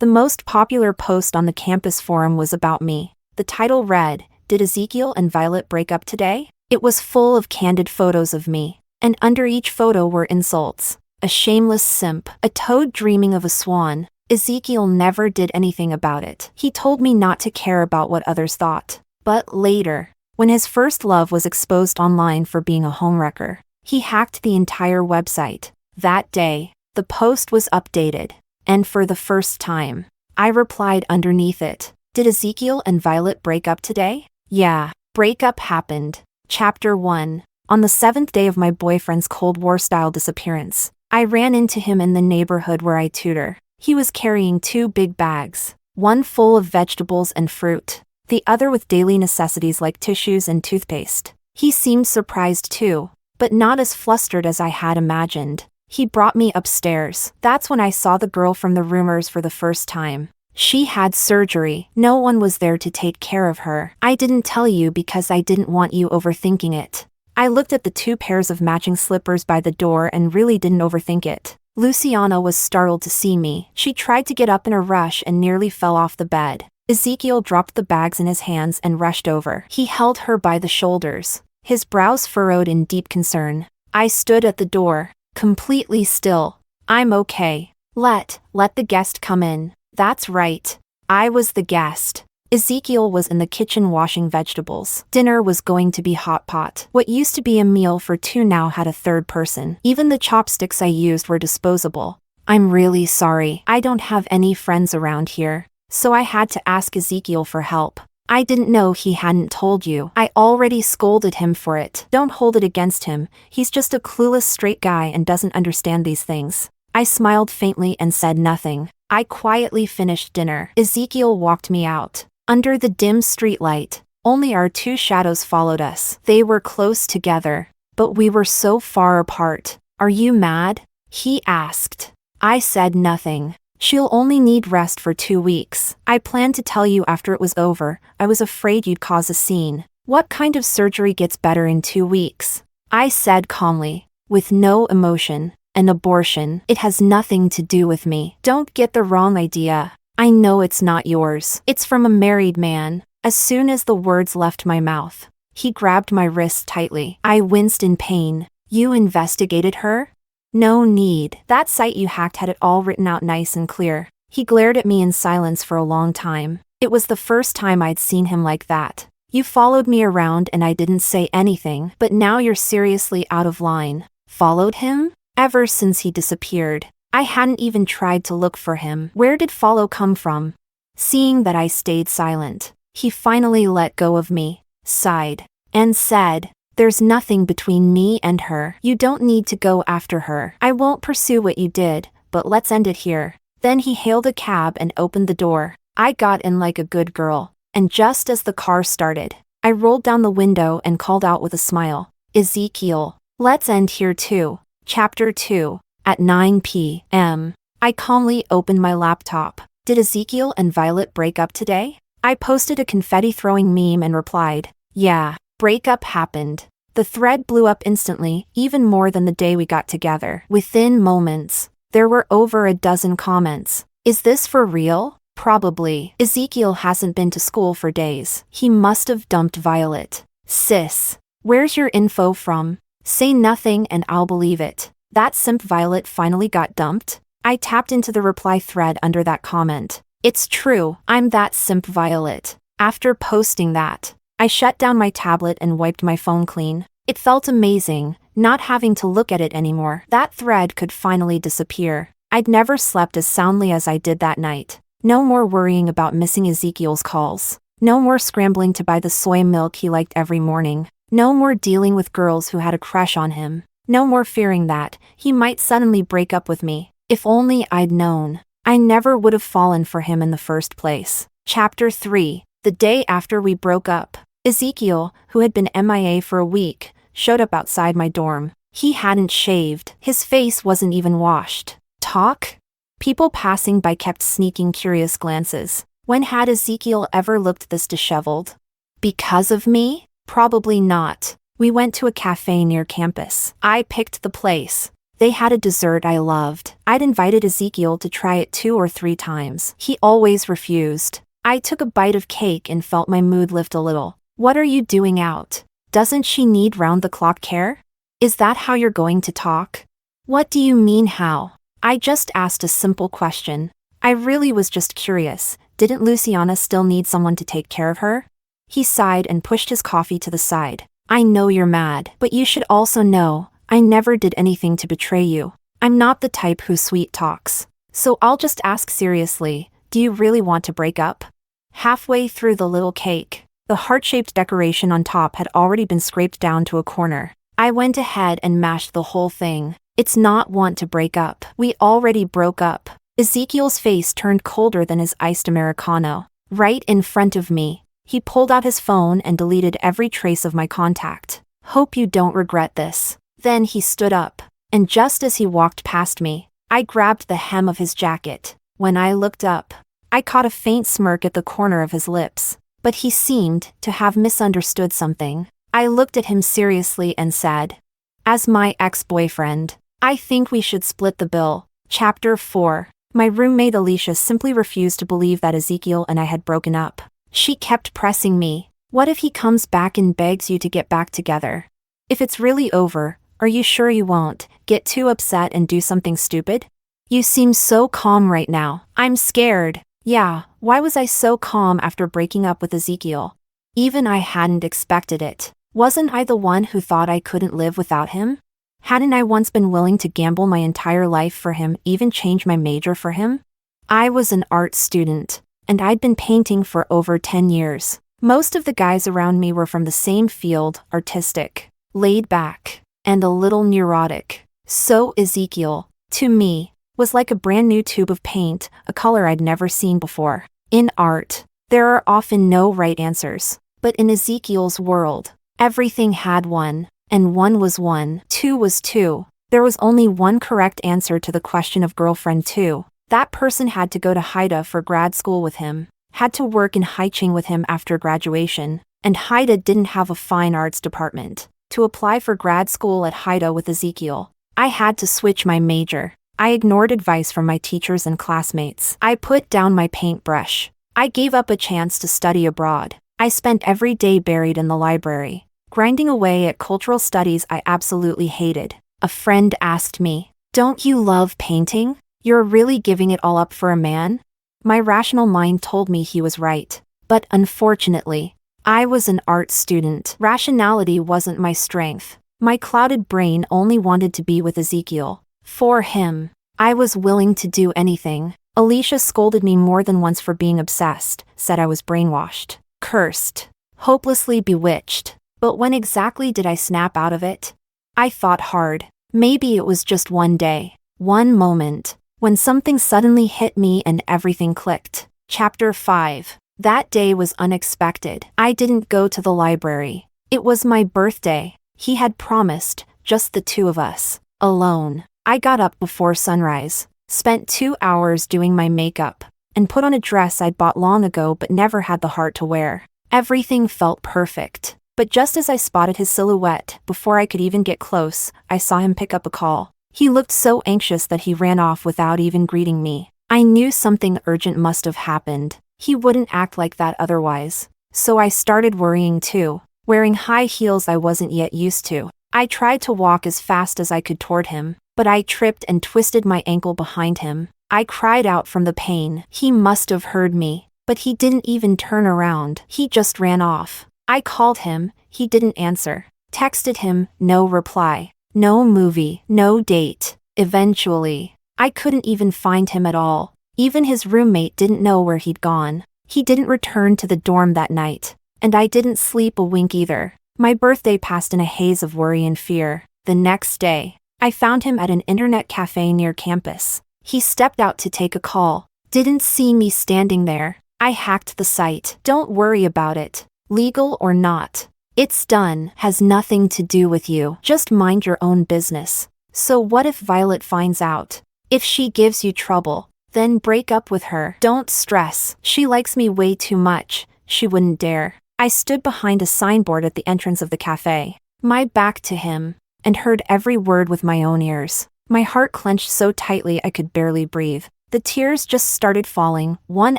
The most popular post on the campus forum was about me. The title read, "Did Ezekiel and Violet break up today?" It was full of candid photos of me, and under each photo were insults. A shameless simp, a toad dreaming of a swan. Ezekiel never did anything about it. He told me not to care about what others thought. But later, when his first love was exposed online for being a homewrecker, he hacked the entire website. That day, the post was updated, and for the first time, I replied underneath it, "Did Ezekiel and Violet break up today?" Yeah, breakup happened. Chapter 1. On the 7th day of my boyfriend's Cold War-style disappearance, I ran into him in the neighborhood where I tutor. He was carrying 2 big bags, one full of vegetables and fruit, the other with daily necessities like tissues and toothpaste. He seemed surprised too, but not as flustered as I had imagined. He brought me upstairs. That's when I saw the girl from the rumors for the first time. She had surgery. No one was there to take care of her. I didn't tell you because I didn't want you overthinking it. I looked at the 2 pairs of matching slippers by the door and really didn't overthink it. Luciana was startled to see me. She tried to get up in a rush and nearly fell off the bed. Ezekiel dropped the bags in his hands and rushed over. He held her by the shoulders, his brows furrowed in deep concern. I stood at the door, completely still. "I'm okay. Let the guest come in." That's right. I was the guest. Ezekiel was in the kitchen washing vegetables. Dinner was going to be hot pot. What used to be a meal for 2 now had a 3rd person. Even the chopsticks I used were disposable. "I'm really sorry. I don't have any friends around here, so I had to ask Ezekiel for help." "I didn't know he hadn't told you." "I already scolded him for it." "Don't hold it against him. He's just a clueless straight guy and doesn't understand these things." I smiled faintly and said nothing. I quietly finished dinner. Ezekiel walked me out. Under the dim streetlight, only our 2 shadows followed us. They were close together, but we were so far apart. "Are you mad?" he asked. I said nothing. "She'll only need rest for 2 weeks. I planned to tell you after it was over. I was afraid you'd cause a scene." "What kind of surgery gets better in 2 weeks?" I said calmly, with no emotion. "An abortion. It has nothing to do with me." "Don't get the wrong idea. I know it's not yours. It's from a married man." As soon as the words left my mouth, he grabbed my wrist tightly. I winced in pain. "You investigated her?" "No need. That site you hacked had it all written out nice and clear." He glared at me in silence for a long time. It was the first time I'd seen him like that. "You followed me around and I didn't say anything, but now you're seriously out of line." "Followed him?" "Ever since he disappeared. I hadn't even tried to look for him." "Where did follow come from?" Seeing that I stayed silent, he finally let go of me, sighed, and said, "There's nothing between me and her. You don't need to go after her. I won't pursue what you did, but let's end it here." Then he hailed a cab and opened the door. I got in like a good girl, and just as the car started, I rolled down the window and called out with a smile, "Ezekiel, let's end here too." Chapter 2. At 9 p.m., I calmly opened my laptop. "Did Ezekiel and Violet break up today?" I posted a confetti-throwing meme and replied, "Yeah, breakup happened." The thread blew up instantly, even more than the day we got together. Within moments, there were over a dozen comments. "Is this for real?" "Probably. Ezekiel hasn't been to school for days. He must have dumped Violet." "Sis, where's your info from? Say nothing and I'll believe it." "That simp Violet finally got dumped?" I tapped into the reply thread under that comment. "It's true, I'm that simp Violet." After posting that, I shut down my tablet and wiped my phone clean. It felt amazing, not having to look at it anymore. That thread could finally disappear. I'd never slept as soundly as I did that night. No more worrying about missing Ezekiel's calls. No more scrambling to buy the soy milk he liked every morning. No more dealing with girls who had a crush on him. No more fearing that he might suddenly break up with me. If only I'd known. I never would have fallen for him in the first place. Chapter 3. The day after we broke up, Ezekiel, who had been MIA for a week, showed up outside my dorm. He hadn't shaved. His face wasn't even washed. Talk? People passing by kept sneaking curious glances. When had Ezekiel ever looked this disheveled? Because of me? Probably not. We went to a cafe near campus. I picked the place. They had a dessert I loved. I'd invited Ezekiel to try it 2 or 3 times. He always refused. I took a bite of cake and felt my mood lift a little. What are you doing out? Doesn't she need round-the-clock care? Is that how you're going to talk? What do you mean how? I just asked a simple question. I really was just curious. Didn't Luciana still need someone to take care of her? He sighed and pushed his coffee to the side. I know you're mad, but you should also know, I never did anything to betray you. I'm not the type who sweet talks. So I'll just ask seriously, do you really want to break up? Halfway through the little cake, the heart-shaped decoration on top had already been scraped down to a corner. I went ahead and mashed the whole thing. It's not want to break up. We already broke up. Ezekiel's face turned colder than his iced Americano. Right in front of me, he pulled out his phone and deleted every trace of my contact. Hope you don't regret this. Then he stood up, and just as he walked past me, I grabbed the hem of his jacket. When I looked up, I caught a faint smirk at the corner of his lips, but he seemed to have misunderstood something. I looked at him seriously and said, as my ex-boyfriend, I think we should split the bill. Chapter 4. My roommate Alicia simply refused to believe that Ezekiel and I had broken up. She kept pressing me. What if he comes back and begs you to get back together? If it's really over, are you sure you won't get too upset and do something stupid? You seem so calm right now. I'm scared. Yeah, why was I so calm after breaking up with Ezekiel? Even I hadn't expected it. Wasn't I the one who thought I couldn't live without him? Hadn't I once been willing to gamble my entire life for him, even change my major for him? I was an art student, and I'd been painting for over 10 years. Most of the guys around me were from the same field, artistic, laid back, and a little neurotic. So Ezekiel, to me, was like a brand new tube of paint, a color I'd never seen before. In art, there are often no right answers, but in Ezekiel's world, everything had one, and 1 was 1, 2 was 2. There was only one correct answer to the question of girlfriend 2. That person had to go to Haida for grad school with him, had to work in Haiching with him after graduation, and Haida didn't have a fine arts department. To apply for grad school at Haida with Ezekiel, I had to switch my major. I ignored advice from my teachers and classmates. I put down my paintbrush. I gave up a chance to study abroad. I spent every day buried in the library, grinding away at cultural studies I absolutely hated. A friend asked me, "Don't you love painting? You're really giving it all up for a man?" My rational mind told me he was right. But unfortunately, I was an art student. Rationality wasn't my strength. My clouded brain only wanted to be with Ezekiel. For him, I was willing to do anything. Alicia scolded me more than once for being obsessed, said I was brainwashed, cursed, hopelessly bewitched. But when exactly did I snap out of it? I thought hard. Maybe it was just one day, one moment, when something suddenly hit me and everything clicked. Chapter 5. That day was unexpected. I didn't go to the library. It was my birthday. He had promised, just the two of us, alone. I got up before sunrise, spent 2 hours doing my makeup, and put on a dress I'd bought long ago but never had the heart to wear. Everything felt perfect. But just as I spotted his silhouette, before I could even get close, I saw him pick up a call. He looked so anxious that he ran off without even greeting me. I knew something urgent must have happened. He wouldn't act like that otherwise. So I started worrying too, wearing high heels I wasn't yet used to. I tried to walk as fast as I could toward him, but I tripped and twisted my ankle behind him. I cried out from the pain. He must have heard me, but he didn't even turn around. He just ran off. I called him, he didn't answer. Texted him, no reply. No movie, no date. Eventually, I couldn't even find him at all. Even his roommate didn't know where he'd gone. He didn't return to the dorm that night, and I didn't sleep a wink either. My birthday passed in a haze of worry and fear. The next day, I found him at an internet cafe near campus. He stepped out to take a call. Didn't see me standing there. I hacked the site. Don't worry about it. Legal or not. It's done. Has nothing to do with you. Just mind your own business. So what if Violet finds out? If she gives you trouble, then break up with her. Don't stress. She likes me way too much. She wouldn't dare. I stood behind a signboard at the entrance of the cafe, my back to him, and heard every word with my own ears. My heart clenched so tightly I could barely breathe. The tears just started falling, one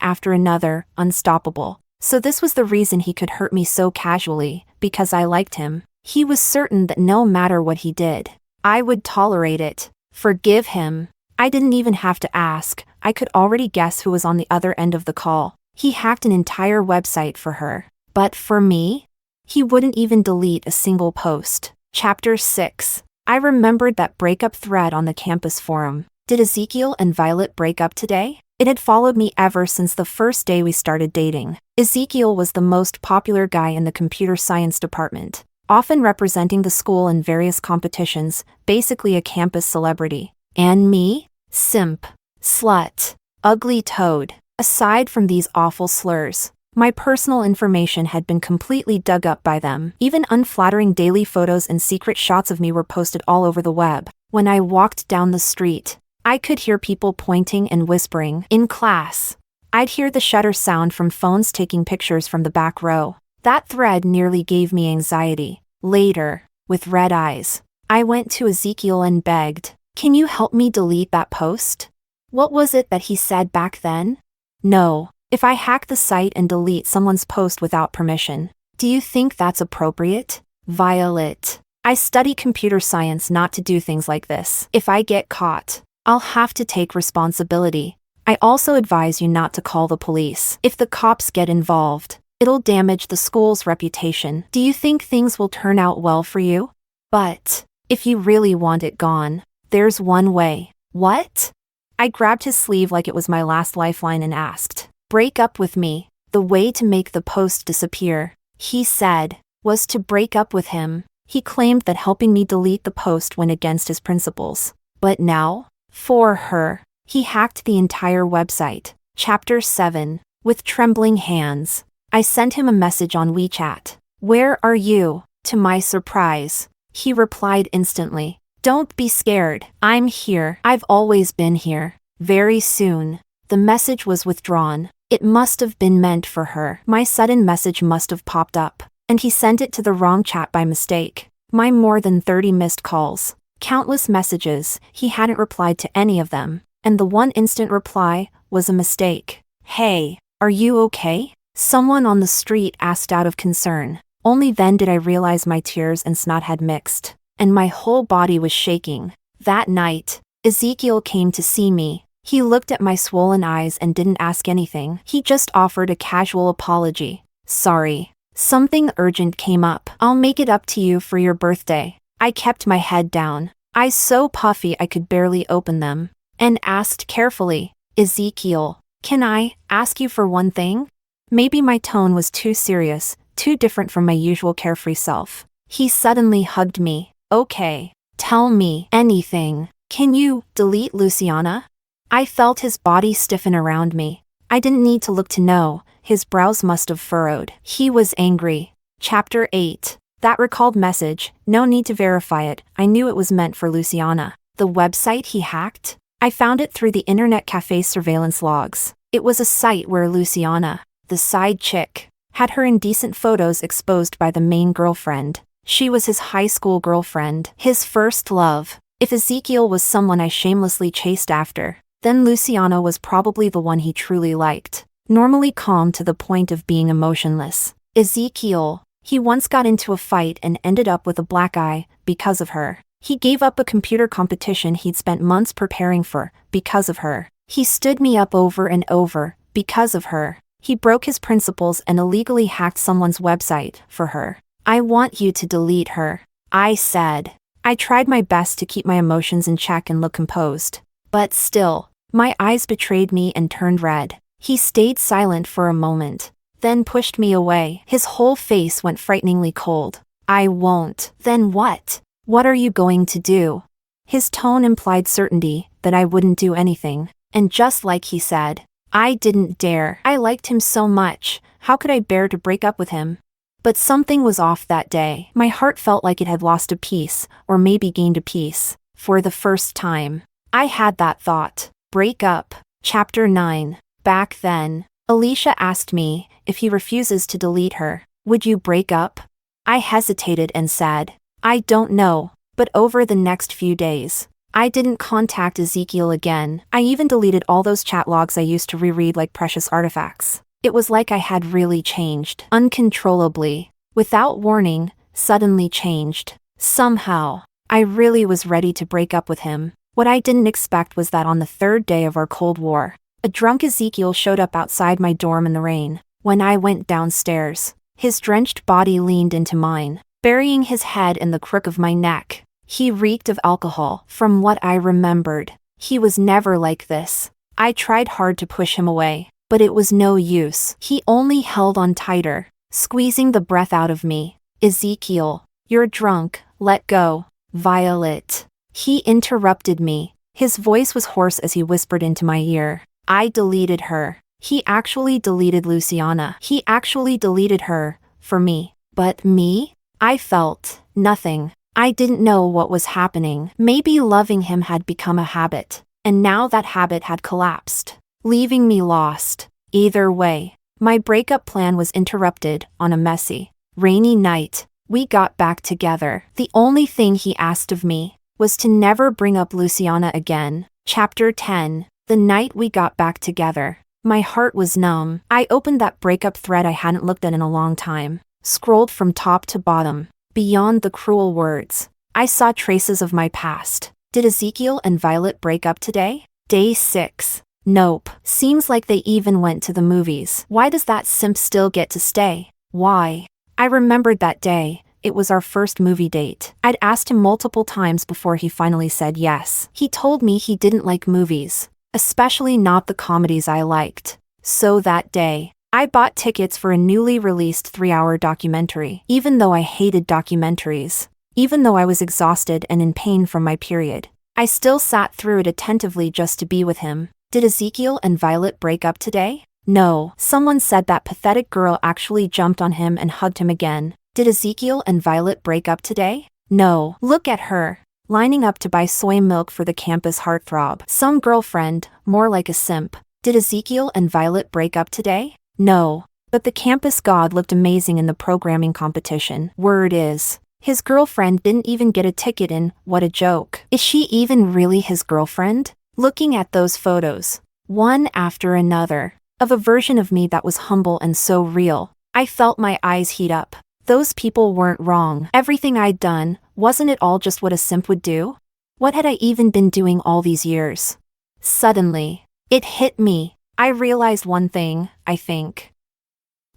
after another, unstoppable. So this was the reason he could hurt me so casually, because I liked him. He was certain that no matter what he did, I would tolerate it, forgive him. I didn't even have to ask, I could already guess who was on the other end of the call. He hacked an entire website for her. But for me? He wouldn't even delete a single post. Chapter 6. I remembered that breakup thread on the campus forum. Did Ezekiel and Violet break up today? It had followed me ever since the first day we started dating. Ezekiel was the most popular guy in the computer science department, often representing the school in various competitions, basically a campus celebrity. And me? Simp, slut, ugly toad. Aside from these awful slurs, my personal information had been completely dug up by them. Even unflattering daily photos and secret shots of me were posted all over the web. When I walked down the street, I could hear people pointing and whispering. In class, I'd hear the shutter sound from phones taking pictures from the back row. That thread nearly gave me anxiety. Later, with red eyes, I went to Ezekiel and begged, "Can you help me delete that post?" What was it that he said back then? No. If I hack the site and delete someone's post without permission, do you think that's appropriate? Violet, I study computer science not to do things like this. If I get caught, I'll have to take responsibility. I also advise you not to call the police. If the cops get involved, it'll damage the school's reputation. Do you think things will turn out well for you? But if you really want it gone, there's one way. What? I grabbed his sleeve like it was my last lifeline and asked, "Break up with me." The way to make the post disappear, he said, was to break up with him. He claimed that helping me delete the post went against his principles. But now, for her, he hacked the entire website. Chapter 7. With trembling hands, I sent him a message on WeChat. "Where are you?" To my surprise, he replied instantly, "Don't be scared. I'm here. I've always been here." Very soon, the message was withdrawn. It must have been meant for her. My sudden message must have popped up, and he sent it to the wrong chat by mistake. My more than 30 missed calls, countless messages, he hadn't replied to any of them, and the one instant reply was a mistake. "Hey, are you okay?" Someone on the street asked out of concern. Only then did I realize my tears and snot had mixed, and my whole body was shaking. That night, Ezekiel came to see me. He looked at my swollen eyes and didn't ask anything. He just offered a casual apology. "Sorry. Something urgent came up. I'll make it up to you for your birthday." I kept my head down, eyes so puffy I could barely open them, and asked carefully, "Ezekiel, can I ask you for one thing?" Maybe my tone was too serious, too different from my usual carefree self. He suddenly hugged me. "Okay, tell me anything. Can you delete Luciana?" I felt his body stiffen around me. I didn't need to look to know, his brows must have furrowed. He was angry. Chapter 8. That recalled message, no need to verify it, I knew it was meant for Luciana. The website he hacked? I found it through the internet cafe surveillance logs. It was a site where Luciana, the side chick, had her indecent photos exposed by the main girlfriend. She was his high school girlfriend, his first love. If Ezekiel was someone I shamelessly chased after, then Luciana was probably the one he truly liked. Normally calm to the point of being emotionless. Ezekiel, he once got into a fight and ended up with a black eye, because of her. He gave up a computer competition he'd spent months preparing for, because of her. He stood me up over and over, because of her. He broke his principles and illegally hacked someone's website, for her. "I want you to delete her," I said. I tried my best to keep my emotions in check and look composed. But still, my eyes betrayed me and turned red. He stayed silent for a moment, then pushed me away. His whole face went frighteningly cold. "I won't." "Then what? What are you going to do?" His tone implied certainty that I wouldn't do anything. And just like he said, I didn't dare. I liked him so much, how could I bear to break up with him? But something was off that day. My heart felt like it had lost a piece, or maybe gained a piece. For the first time, I had that thought. Break up. Chapter 9. Back then, Alicia asked me, "If he refuses to delete her, would you break up?" I hesitated and said, "I don't know," but over the next few days, I didn't contact Ezekiel again. I even deleted all those chat logs I used to reread like precious artifacts. It was like I had really changed. Uncontrollably. Without warning, suddenly changed. Somehow. I really was ready to break up with him. What I didn't expect was that on the third day of our Cold War, a drunk Ezekiel showed up outside my dorm in the rain. When I went downstairs, his drenched body leaned into mine, burying his head in the crook of my neck. He reeked of alcohol. From what I remembered, he was never like this. I tried hard to push him away, but it was no use. He only held on tighter, squeezing the breath out of me. Ezekiel, you're drunk, let go. Violet. He interrupted me. His voice was hoarse as he whispered into my ear. I deleted her. He actually deleted Luciana. He actually deleted her, for me. But me? I felt nothing. I didn't know what was happening. Maybe loving him had become a habit, and now that habit had collapsed, leaving me lost. Either way, my breakup plan was interrupted on a messy, rainy night. We got back together. The only thing he asked of me was to never bring up Luciana again. Chapter 10. The night we got back together. My heart was numb. I opened that breakup thread I hadn't looked at in a long time, scrolled from top to bottom. Beyond the cruel words, I saw traces of my past. Did Ezekiel and Violet break up today? Day 6. Nope. Seems like they even went to the movies. Why does that simp still get to stay? Why? I remembered that day. It was our first movie date. I'd asked him multiple times before he finally said yes. He told me he didn't like movies, especially not the comedies I liked. So that day, I bought tickets for a newly released 3-hour documentary. Even though I hated documentaries, even though I was exhausted and in pain from my period, I still sat through it attentively just to be with him. Did Ezekiel and Violet break up today? No. Someone said that pathetic girl actually jumped on him and hugged him again. Did Ezekiel and Violet break up today? No. Look at her, lining up to buy soy milk for the campus heartthrob. Some girlfriend, more like a simp. Did Ezekiel and Violet break up today? No. But the campus god looked amazing in the programming competition. Word is, his girlfriend didn't even get a ticket in. What a joke. Is she even really his girlfriend? Looking at those photos, one after another, of a version of me that was humble and so real, I felt my eyes heat up. Those people weren't wrong. Everything I'd done, wasn't it all just what a simp would do? What had I even been doing all these years? Suddenly, it hit me. I realized one thing, I think.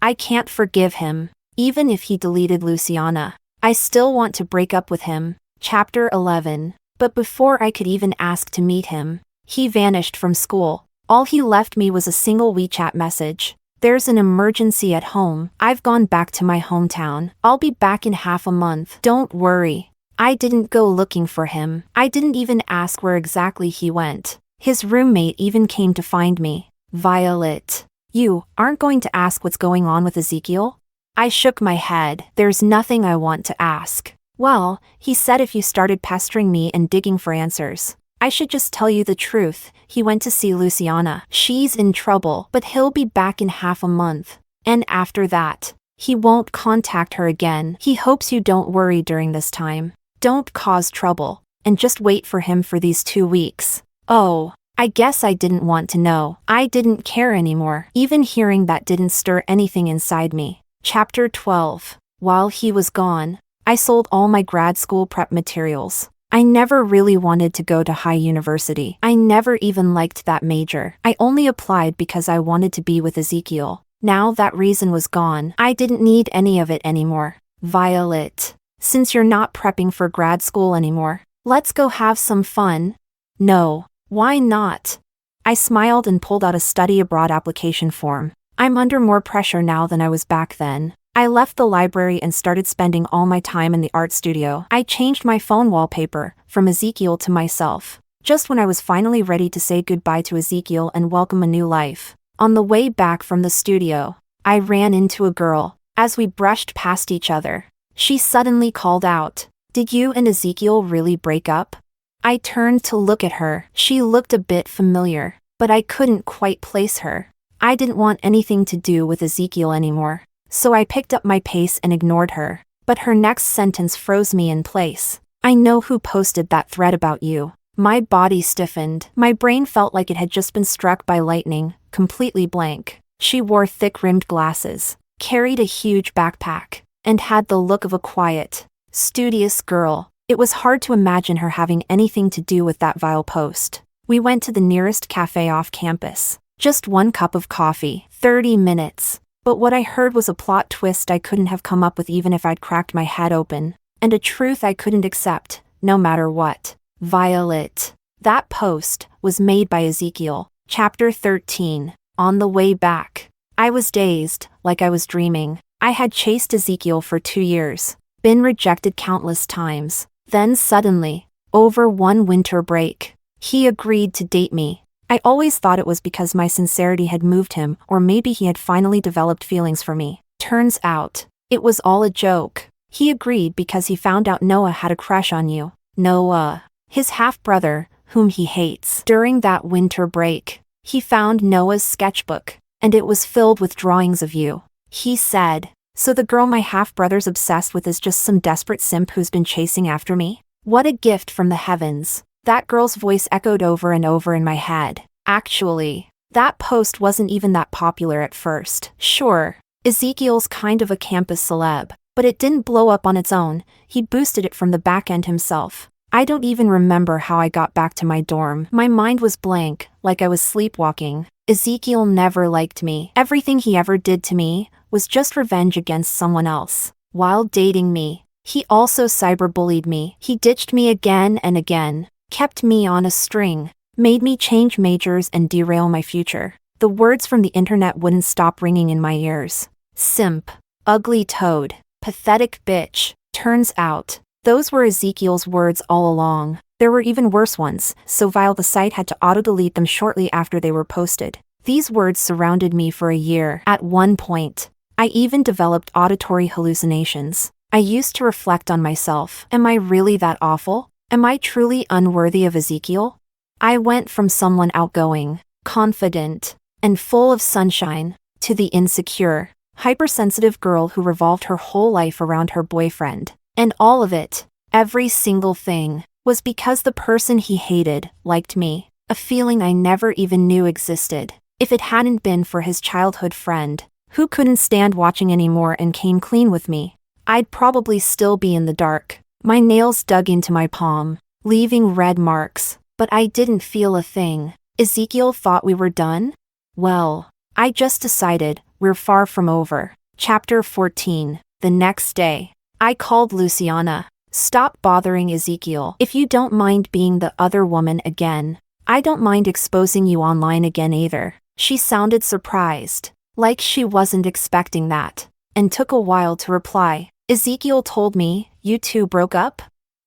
I can't forgive him, even if he deleted Luciana. I still want to break up with him. Chapter 11. But before I could even ask to meet him, he vanished from school. All he left me was a single WeChat message. There's an emergency at home. I've gone back to my hometown. I'll be back in half a month. Don't worry. I didn't go looking for him. I didn't even ask where exactly he went. His roommate even came to find me. Violet, you aren't going to ask what's going on with Ezekiel? I shook my head. There's nothing I want to ask. Well, he said if you started pestering me and digging for answers, I should just tell you the truth. He went to see Luciana. She's in trouble, but he'll be back in half a month. And after that, he won't contact her again. He hopes you don't worry during this time. Don't cause trouble, and just wait for him for these 2 weeks. Oh, I guess I didn't want to know. I didn't care anymore. Even hearing that didn't stir anything inside me. Chapter 12. While he was gone, I sold all my grad school prep materials. I never really wanted to go to high university. I never even liked that major. I only applied because I wanted to be with Ezekiel. Now that reason was gone. I didn't need any of it anymore. Violet, since you're not prepping for grad school anymore, let's go have some fun. No, why not? I smiled and pulled out a study abroad application form. I'm under more pressure now than I was back then. I left the library and started spending all my time in the art studio. I changed my phone wallpaper from Ezekiel to myself, just when I was finally ready to say goodbye to Ezekiel and welcome a new life. On the way back from the studio, I ran into a girl. As we brushed past each other, she suddenly called out, "Did you and Ezekiel really break up?" I turned to look at her. She looked a bit familiar, but I couldn't quite place her. I didn't want anything to do with Ezekiel anymore. So I picked up my pace and ignored her. But her next sentence froze me in place. "I know who posted that thread about you." My body stiffened. My brain felt like it had just been struck by lightning, completely blank. She wore thick-rimmed glasses, carried a huge backpack, and had the look of a quiet, studious girl. It was hard to imagine her having anything to do with that vile post. We went to the nearest cafe off campus. Just 1 cup of coffee, 30 minutes. But what I heard was a plot twist I couldn't have come up with even if I'd cracked my head open. And a truth I couldn't accept, no matter what. Violet. That post was made by Ezekiel. Chapter 13. On the way back. I was dazed, like I was dreaming. I had chased Ezekiel for 2 years. Been rejected countless times. Then suddenly, over one winter break, he agreed to date me. I always thought it was because my sincerity had moved him, or maybe he had finally developed feelings for me. Turns out, it was all a joke. He agreed because he found out Noah had a crush on you. Noah, his half-brother, whom he hates. During that winter break, he found Noah's sketchbook, and it was filled with drawings of you. He said, "So the girl my half-brother's obsessed with is just some desperate simp who's been chasing after me? What a gift from the heavens." That girl's voice echoed over and over in my head. Actually, that post wasn't even that popular at first. Sure, Ezekiel's kind of a campus celeb, but it didn't blow up on its own. He boosted it from the back end himself. I don't even remember how I got back to my dorm. My mind was blank, like I was sleepwalking. Ezekiel never liked me. Everything he ever did to me was just revenge against someone else. While dating me, he also cyberbullied me. He ditched me again and again, kept me on a string, made me change majors and derail my future. The words from the internet wouldn't stop ringing in my ears. Simp, ugly toad, pathetic bitch. Turns out, those were Ezekiel's words all along. There were even worse ones, so vile the site had to auto-delete them shortly after they were posted. These words surrounded me for a year. At one point, I even developed auditory hallucinations. I used to reflect on myself. Am I really that awful? Am I truly unworthy of Ezekiel? I went from someone outgoing, confident, and full of sunshine, to the insecure, hypersensitive girl who revolved her whole life around her boyfriend. And all of it, every single thing, was because the person he hated liked me, a feeling I never even knew existed. If it hadn't been for his childhood friend, who couldn't stand watching anymore and came clean with me, I'd probably still be in the dark. My nails dug into my palm, leaving red marks, but I didn't feel a thing. Ezekiel thought we were done? Well, I just decided we're far from over. Chapter 14. The next day, I called Luciana. "Stop bothering Ezekiel. If you don't mind being the other woman again, I don't mind exposing you online again either." She sounded surprised, like she wasn't expecting that, and took a while to reply. "Ezekiel told me you two broke up?"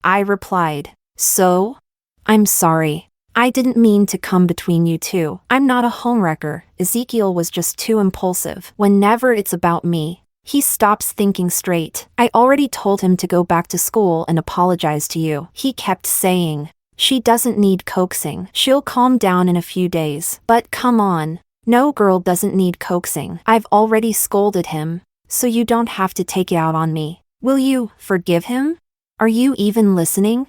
I replied, "So? I'm sorry. I didn't mean to come between you two. I'm not a homewrecker." Ezekiel was just too impulsive. Whenever it's about me, he stops thinking straight. I already told him to go back to school and apologize to you. He kept saying, "She doesn't need coaxing. She'll calm down in a few days." But come on. No girl doesn't need coaxing. I've already scolded him, so you don't have to take it out on me. Will you forgive him? Are you even listening?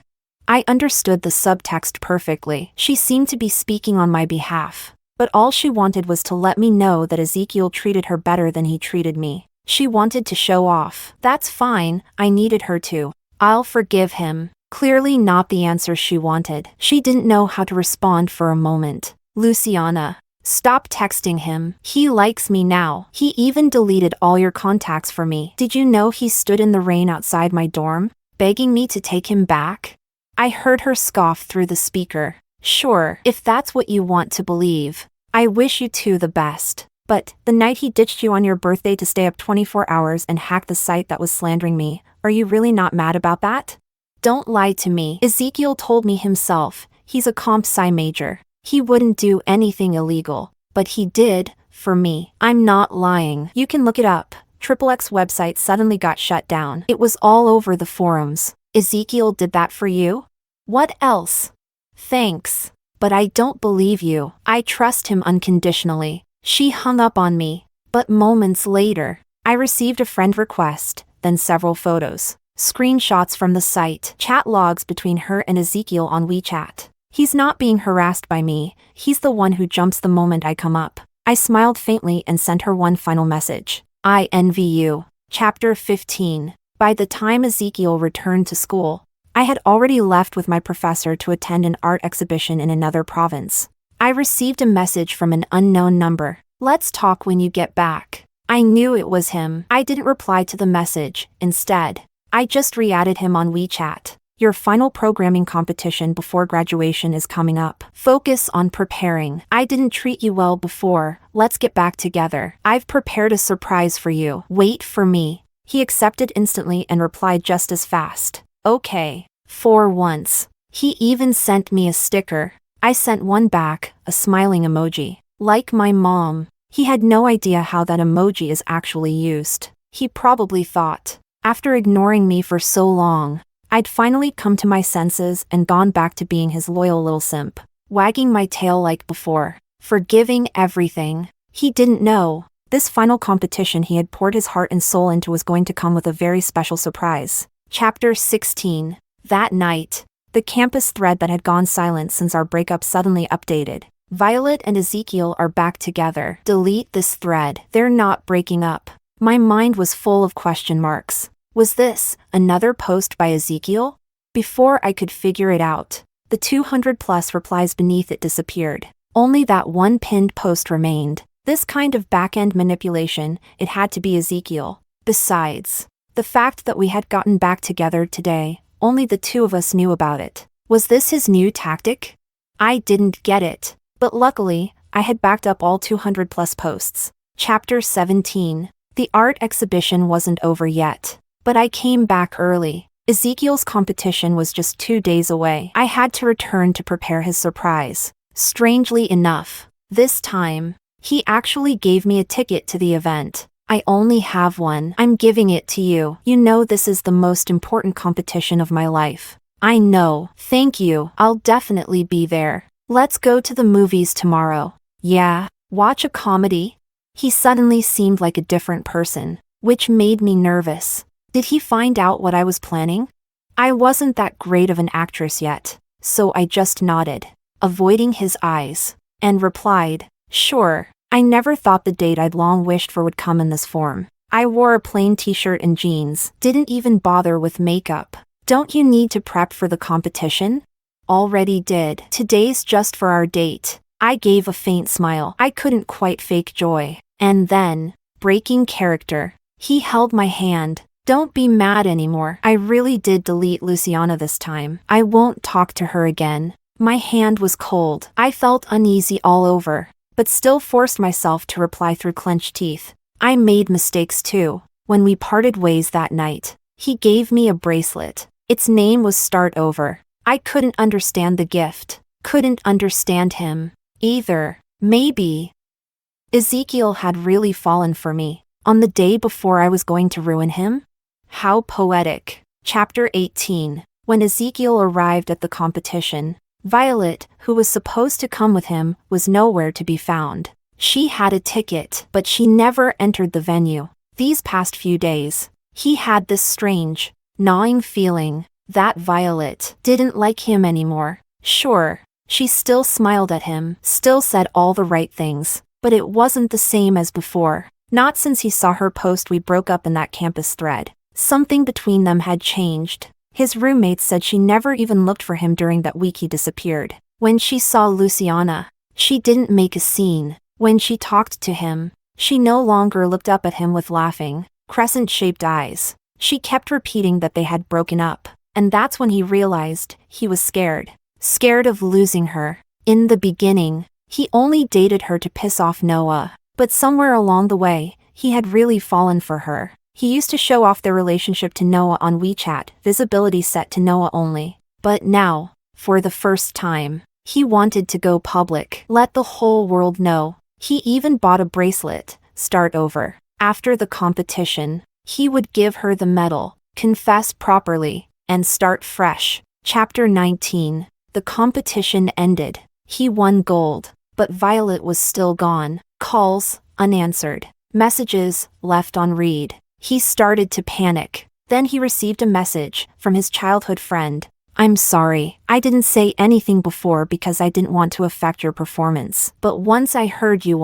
I understood the subtext perfectly. She seemed to be speaking on my behalf, but all she wanted was to let me know that Ezekiel treated her better than he treated me. She wanted to show off. That's fine, I needed her to. I'll forgive him. Clearly not the answer she wanted. She didn't know how to respond for a moment. "Luciana, stop texting him. He likes me now. He even deleted all your contacts for me. Did you know he stood in the rain outside my dorm, begging me to take him back?" I heard her scoff through the speaker. "Sure, if that's what you want to believe. I wish you two the best. But, the night he ditched you on your birthday to stay up 24 hours and hack the site that was slandering me, are you really not mad about that? Don't lie to me." Ezekiel told me himself, he's a comp sci major. He wouldn't do anything illegal, but he did, for me. I'm not lying. You can look it up. XXX website suddenly got shut down. It was all over the forums. Ezekiel did that for you? What else? Thanks. But I don't believe you. I trust him unconditionally. She hung up on me, but moments later, I received a friend request, then several photos, screenshots from the site, chat logs between her and Ezekiel on WeChat. He's not being harassed by me, he's the one who jumps the moment I come up. I smiled faintly and sent her one final message. I envy you. Chapter 15. By the time Ezekiel returned to school, I had already left with my professor to attend an art exhibition in another province. I received a message from an unknown number. Let's talk when you get back. I knew it was him. I didn't reply to the message. Instead, I just re-added him on WeChat. Your final programming competition before graduation is coming up. Focus on preparing. I didn't treat you well before. Let's get back together. I've prepared a surprise for you. Wait for me. He accepted instantly and replied just as fast. Okay. For once. He even sent me a sticker. I sent one back, a smiling emoji. Like my mom. He had no idea how that emoji is actually used. He probably thought, after ignoring me for so long, I'd finally come to my senses and gone back to being his loyal little simp, wagging my tail like before, forgiving everything. He didn't know. This final competition he had poured his heart and soul into was going to come with a very special surprise. Chapter 16. That night, the campus thread that had gone silent since our breakup suddenly updated. Violet and Ezekiel are back together. Delete this thread. They're not breaking up. My mind was full of question marks. Was this another post by Ezekiel? Before I could figure it out, the 200+ replies beneath it disappeared. Only that one pinned post remained. This kind of back-end manipulation, it had to be Ezekiel. Besides, the fact that we had gotten back together today, only the two of us knew about it. Was this his new tactic? I didn't get it. But luckily, I had backed up all 200+ posts. Chapter 17. The art exhibition wasn't over yet. But I came back early. Ezekiel's competition was just 2 days away. I had to return to prepare his surprise. Strangely enough, this time, he actually gave me a ticket to the event. I only have one. I'm giving it to you. You know this is the most important competition of my life. I know. Thank you. I'll definitely be there. Let's go to the movies tomorrow. Yeah, watch a comedy? He suddenly seemed like a different person, which made me nervous. Did he find out what I was planning? I wasn't that great of an actress yet, so I just nodded, avoiding his eyes, and replied, sure. I never thought the date I'd long wished for would come in this form. I wore a plain t-shirt and jeans, didn't even bother with makeup. Don't you need to prep for the competition? Already did. Today's just for our date. I gave a faint smile. I couldn't quite fake joy. And then, breaking character, he held my hand. Don't be mad anymore. I really did delete Luciana this time. I won't talk to her again. My hand was cold. I felt uneasy all over, but still forced myself to reply through clenched teeth. I made mistakes too. When we parted ways that night, he gave me a bracelet. Its name was Start Over. I couldn't understand the gift. Couldn't understand him either. Maybe Ezekiel had really fallen for me on the day before I was going to ruin him? How poetic. Chapter 18. When Ezekiel arrived at the competition, Violet, who was supposed to come with him, was nowhere to be found. She had a ticket, but she never entered the venue. These past few days, he had this strange, gnawing feeling that Violet didn't like him anymore. Sure, she still smiled at him, still said all the right things, but it wasn't the same as before. Not since he saw her post we broke up in that campus thread. Something between them had changed. His roommates said she never even looked for him during that week he disappeared. When she saw Luciana, she didn't make a scene. When she talked to him, she no longer looked up at him with laughing, crescent-shaped eyes. She kept repeating that they had broken up. And that's when he realized he was scared. Scared of losing her. In the beginning, he only dated her to piss off Noah. But somewhere along the way, he had really fallen for her. He used to show off their relationship to Noah on WeChat, visibility set to Noah only. But now, for the first time, he wanted to go public. Let the whole world know. He even bought a bracelet. Start over. After the competition, he would give her the medal, confess properly, and start fresh. Chapter 19. The competition ended. He won gold, but Violet was still gone. Calls, unanswered. Messages, left on read. He started to panic. Then he received a message from his childhood friend. I'm sorry, I didn't say anything before because I didn't want to affect your performance. But once I heard you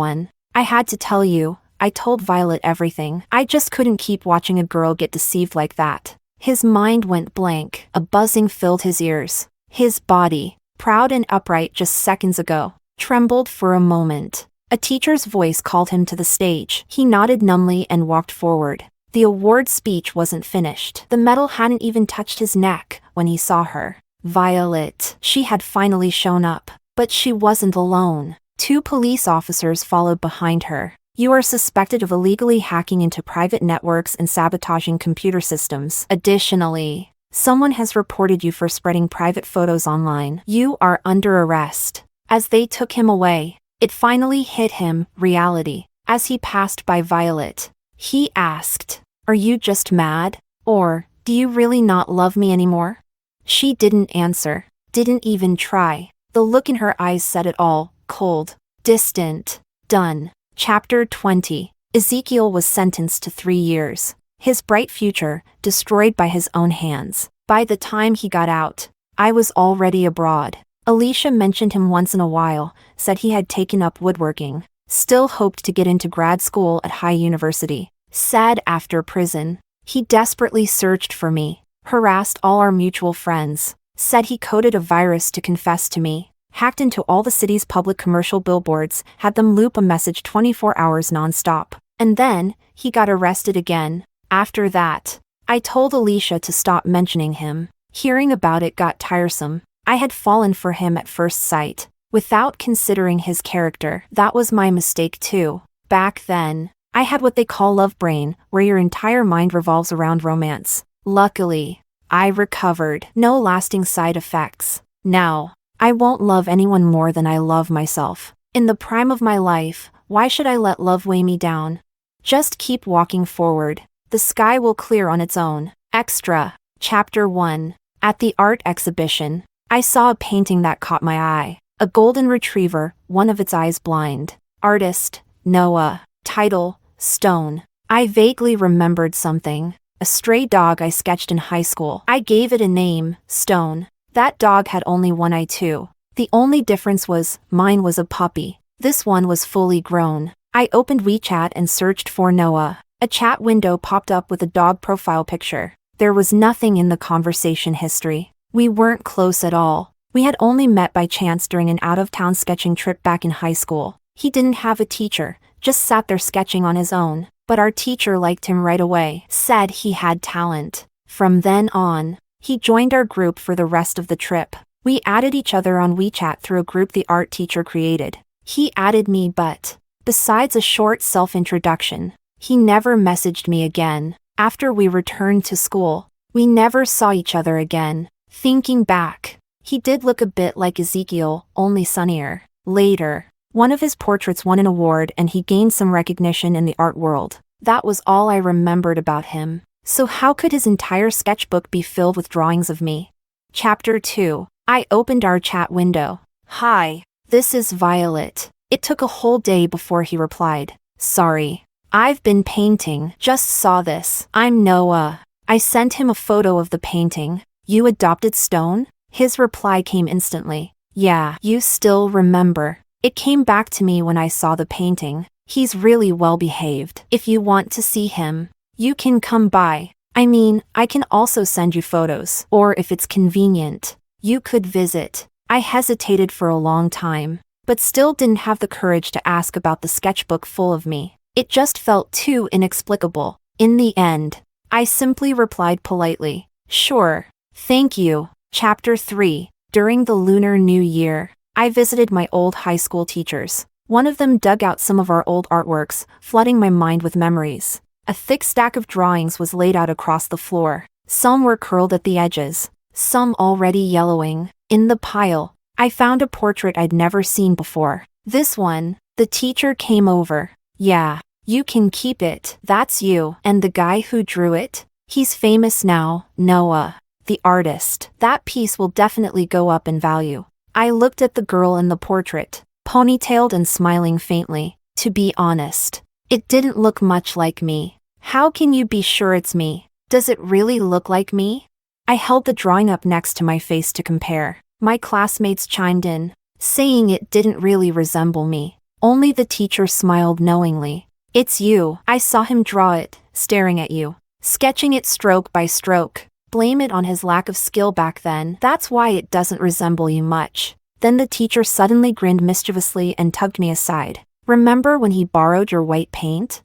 I had to tell you. I told Violet everything. I just couldn't keep watching a girl get deceived like that. His mind went blank. A buzzing filled his ears. His body, proud and upright just seconds ago, trembled for a moment. A teacher's voice called him to the stage. He nodded numbly and walked forward. The award speech wasn't finished. The medal hadn't even touched his neck when he saw her. Violet. She had finally shown up. But she wasn't alone. 2 police officers followed behind her. You are suspected of illegally hacking into private networks and sabotaging computer systems. Additionally, someone has reported you for spreading private photos online. You are under arrest. As they took him away, it finally hit him, reality. As he passed by Violet, he asked, "Are you just mad? Or, do you really not love me anymore?" She didn't answer, didn't even try. The look in her eyes said it all, cold, distant, done. Chapter 20. Ezekiel was sentenced to 3 years. His bright future, destroyed by his own hands. By the time he got out, I was already abroad. Alicia mentioned him once in a while, said he had taken up woodworking. Still hoped to get into grad school at High University. Said after prison, he desperately searched for me. Harassed all our mutual friends. Said he coded a virus to confess to me. Hacked into all the city's public commercial billboards, had them loop a message 24 hours non-stop. And then, he got arrested again. After that, I told Alicia to stop mentioning him. Hearing about it got tiresome. I had fallen for him at first sight, without considering his character. That was my mistake too. Back then, I had what they call love brain, where your entire mind revolves around romance. Luckily, I recovered. No lasting side effects. Now, I won't love anyone more than I love myself. In the prime of my life, why should I let love weigh me down? Just keep walking forward. The sky will clear on its own. Extra. Chapter 1. At the art exhibition, I saw a painting that caught my eye. A golden retriever, one of its eyes blind. Artist, Noah. Title, Stone. I vaguely remembered something. A stray dog I sketched in high school. I gave it a name, Stone. That dog had only one eye too. The only difference was, mine was a puppy. This one was fully grown. I opened WeChat and searched for Noah. A chat window popped up with a dog profile picture. There was nothing in the conversation history. We weren't close at all. We had only met by chance during an out-of-town sketching trip back in high school. He didn't have a teacher, just sat there sketching on his own. But our teacher liked him right away, said he had talent. From then on, he joined our group for the rest of the trip. We added each other on WeChat through a group the art teacher created. He added me but, besides a short self-introduction, he never messaged me again. After we returned to school, we never saw each other again. Thinking back, he did look a bit like Ezekiel, only sunnier. Later, one of his portraits won an award and he gained some recognition in the art world. That was all I remembered about him. So how could his entire sketchbook be filled with drawings of me? Chapter 2. I opened our chat window. Hi, this is Violet. It took a whole day before he replied. Sorry. I've been painting. Just saw this. I'm Noah. I sent him a photo of the painting. You adopted Stone? His reply came instantly. Yeah, you still remember. It came back to me when I saw the painting. He's really well behaved. If you want to see him, you can come by. I mean, I can also send you photos. Or if it's convenient, you could visit. I hesitated for a long time, but still didn't have the courage to ask about the sketchbook full of me. It just felt too inexplicable. In the end, I simply replied politely, sure, thank you. Chapter 3. During the Lunar New Year, I visited my old high school teachers. One of them dug out some of our old artworks, flooding my mind with memories. A thick stack of drawings was laid out across the floor. Some were curled at the edges, some already yellowing. In the pile, I found a portrait I'd never seen before. This one, the teacher came over. Yeah, you can keep it. That's you. And the guy who drew it? He's famous now, Noah, the artist. That piece will definitely go up in value. I looked at the girl in the portrait, ponytailed and smiling faintly. To be honest, it didn't look much like me. How can you be sure it's me? Does it really look like me? I held the drawing up next to my face to compare. My classmates chimed in, saying it didn't really resemble me. Only the teacher smiled knowingly. It's you. I saw him draw it, staring at you, sketching it stroke by stroke. Blame it on his lack of skill back then. That's why it doesn't resemble you much. Then the teacher suddenly grinned mischievously and tugged me aside. Remember when he borrowed your white paint?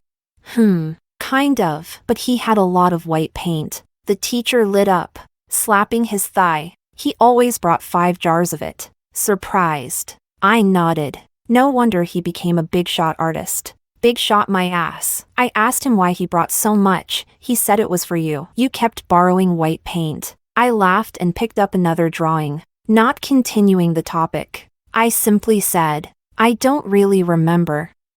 Kind of, but he had a lot of white paint. The teacher lit up, slapping his thigh. He always brought 5 jars of it. Surprised. I nodded. No wonder he became a big shot artist. Big shot my ass. I asked him why he brought so much. He said it was for you. You kept borrowing white paint. I laughed and picked up another drawing. Not continuing the topic, I simply said, I don't really remember.